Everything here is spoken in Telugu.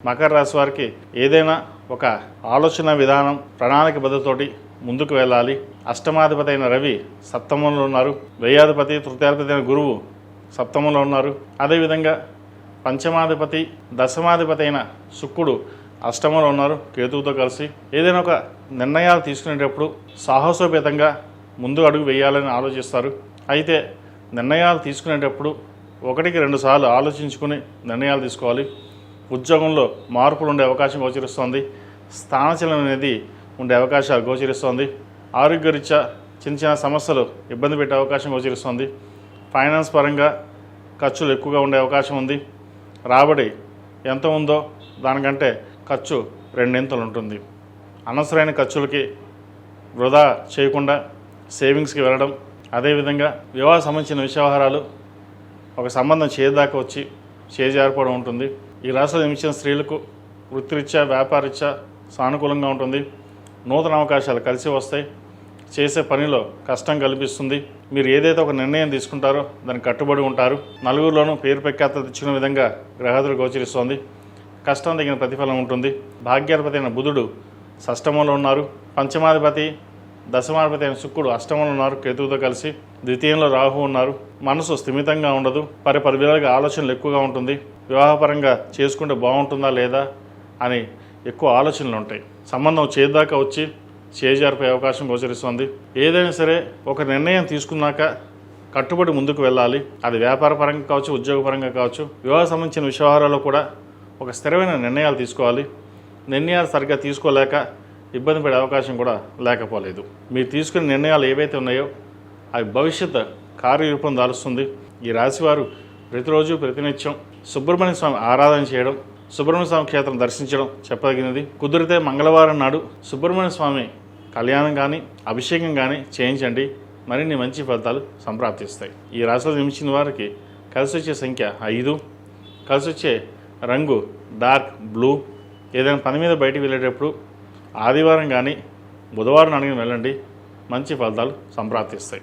మకర రాశి వారికి ఏదైనా ఒక ఆలోచన విధానం ప్రణాళికబద్ధతోటి ముందుకు వెళ్ళాలి. అష్టమాధిపతి అయిన రవి సప్తమంలో ఉన్నారు. వ్యయాధిపతి తృతీయాధిపతి అయిన గురువు సప్తమంలో ఉన్నారు. అదేవిధంగా పంచమాధిపతి దశమాధిపతి అయిన శుక్రుడు అష్టమంలో ఉన్నారు కేతువుతో కలిసి. ఏదైనా ఒక నిర్ణయాలు తీసుకునేటప్పుడు సాహసోపేతంగా ముందు అడుగు వేయాలని ఆలోచిస్తారు. అయితే నిర్ణయాలు తీసుకునేటప్పుడు 1-2 సార్లు ఆలోచించుకుని నిర్ణయాలు తీసుకోవాలి. ఉద్యోగంలో మార్పులు ఉండే అవకాశం గోచరిస్తోంది. స్థానచలనం అనేది ఉండే అవకాశాలు గోచరిస్తోంది. ఆరోగ్యరీత్యా చిన్న సమస్యలు ఇబ్బంది పెట్టే అవకాశం గోచరిస్తోంది. ఫైనాన్స్ పరంగా ఖర్చులు ఎక్కువగా ఉండే అవకాశం ఉంది. రాబడి ఎంత ఉందో దానికంటే ఖర్చు 2 ఉంటుంది. అనవసరమైన ఖర్చులకి వృధా చేయకుండా సేవింగ్స్కి వెళ్ళడం, అదేవిధంగా వివాహ సంబంధించిన వ్యవహారాలు ఒక సంబంధం చేదాకా వచ్చి చేజారిపోవడం ఉంటుంది. ఈ రాశిలో జన్మించిన స్త్రీలకు వృత్తిరీత్యా వ్యాపారరీత్యా సానుకూలంగా ఉంటుంది. నూతన అవకాశాలు కలిసి వస్తాయి. చేసే పనిలో కష్టం కల్పిస్తుంది. మీరు ఏదైతే ఒక నిర్ణయం తీసుకుంటారో దానికి కట్టుబడి ఉంటారు. నలుగురిలోనూ పేరు ప్రఖ్యాతలు తెచ్చుకునే విధంగా గ్రహదులు గోచరిస్తోంది. కష్టం తగిన ప్రతిఫలం ఉంటుంది. భాగ్యాధిపతి అయిన బుధుడు షష్టమంలో ఉన్నారు. పంచమాధిపతి దశమాధిపతి అయిన శుక్రుడు అష్టమంలో ఉన్నారు కేతువుతో కలిసి. ద్వితీయంలో రాహు ఉన్నారు. మనసు స్థిమితంగా ఉండదు. పరివిధాలుగా ఆలోచనలు ఎక్కువగా ఉంటుంది. వివాహపరంగా చేసుకుంటే బాగుంటుందా లేదా అని ఎక్కువ ఆలోచనలు ఉంటాయి. సంబంధం చేదాకా వచ్చి చేజారిపోయే అవకాశం గోచరిస్తుంది. ఏదైనా సరే ఒక నిర్ణయం తీసుకున్నాక కట్టుబడి ముందుకు వెళ్ళాలి. అది వ్యాపార పరంగా కావచ్చు, ఉద్యోగపరంగా కావచ్చు. వివాహ సంబంధించిన వ్యవహారాల్లో కూడా ఒక స్థిరమైన నిర్ణయాలు తీసుకోవాలి. నిర్ణయాలు సరిగ్గా తీసుకోలేక ఇబ్బంది పడే అవకాశం కూడా లేకపోలేదు. మీరు తీసుకునే నిర్ణయాలు ఏవైతే ఉన్నాయో అవి భవిష్యత్ కార్యరూపం దాలుస్తుంది. ఈ రాశివారు ప్రతిరోజు ప్రతినిత్యం సుబ్రహ్మణ్య స్వామి ఆరాధన చేయడం, సుబ్రహ్మణ్య స్వామి క్షేత్రం దర్శించడం చెప్పదగినది. కుదిరితే మంగళవారం నాడు సుబ్రహ్మణ్య స్వామి కళ్యాణం కానీ అభిషేకం కానీ చేయించండి. మరిన్ని మంచి ఫలితాలు సంప్రాప్తిస్తాయి. ఈ రాశిలో జన్మించిన వారికి కలిసి వచ్చే సంఖ్య 5, కలిసి వచ్చే రంగు డార్క్ బ్లూ. ఏదైనా పని మీద బయటికి వెళ్ళేటప్పుడు ఆదివారం కానీ బుధవారం అడిగిన వెళ్ళండి. మంచి ఫలితాలు సంప్రాప్తిస్తాయి.